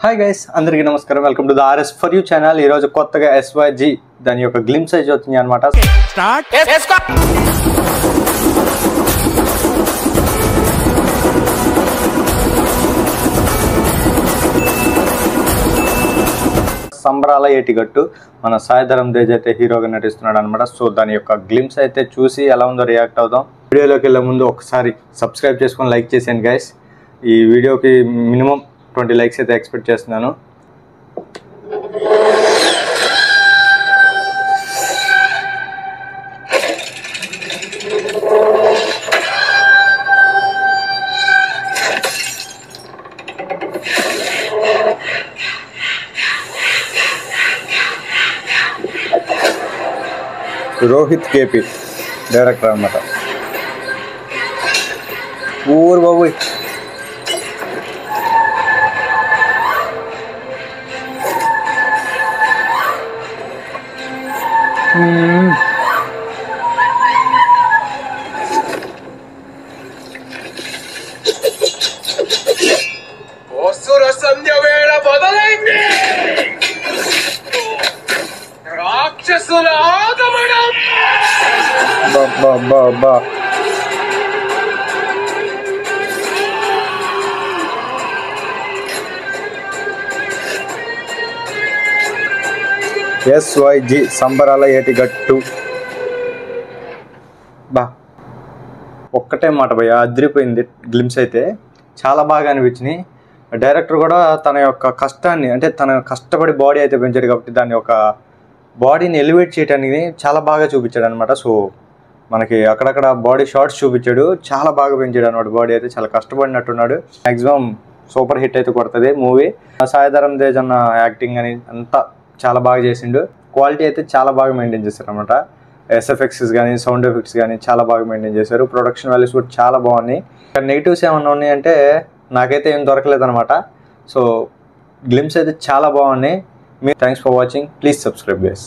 Hi guys, అందరికీ నమస్కారం. Welcome to the RS for you channel. ఈరోజు కొత్తగా SYG దాని యొక్క గ్లిమ్స్ అయితే వచ్చింది అనమాట. సంబరాల ఏటిగట్టు మన సాయి ధరమ్ తేజ్ అయితే హీరోగా నటిస్తున్నాడు అనమాట. సో దాని యొక్క గ్లిమ్స్ అయితే చూసి ఎలా ఉందో రియాక్ట్ అవుదాం. వీడియోలోకి వెళ్ళే ముందు ఒకసారి సబ్స్క్రైబ్ చేసుకొని లైక్ చేసాను గైస్. ఈ వీడియోకి మినిమం 20 లైక్స్ అయితే ఎక్స్పెక్ట్ చేస్తున్నాను. రోహిత్ కేపీ డైరెక్టర్ అన్నమాట. ఊరు బాబు సంధ్య వేళ మొదలైంది. రాక్షసుల ఆగమనం. SYG సంబరాల ఏటిగట్టు. బా ఒక్కటే మాట భయ్య, అదిరిపోయింది. గ్లిమ్స్ అయితే చాలా బాగా అనిపించినాయి. డైరెక్టర్ కూడా తన యొక్క కష్టాన్ని, అంటే తన కష్టపడి బాడీ అయితే పెంచాడు కాబట్టి దాని యొక్క బాడీని ఎలివేట్ చేయడానికి చాలా బాగా చూపించాడు అనమాట. సో మనకి అక్కడక్కడ బాడీ షార్ట్స్ చూపించాడు, చాలా బాగా పెంచాడు అనమాట. బాడీ అయితే చాలా కష్టపడినట్టున్నాడు. మ్యాక్సిమం సూపర్ హిట్ అయితే కొడుతుంది మూవీ. సాయి ధరమ్ తేజ్ అన్న యాక్టింగ్ అని అంతా చాలా బాగా చేసిండు. క్వాలిటీ అయితే చాలా బాగా మెయింటైన్ చేశారు అనమాట. SFX కానీ సౌండ్ ఎఫెక్ట్స్ కానీ చాలా బాగా మెయింటైన్ చేశారు. ప్రొడక్షన్ వాల్యూస్ కూడా చాలా బాగున్నాయి. నెగిటివ్స్ ఏమన్నా ఉన్నాయంటే నాకైతే ఏం దొరకలేదు అనమాట. సో గ్లిమ్స్ అయితే చాలా బాగున్నాయి. Thanks for watching. Please subscribe guys.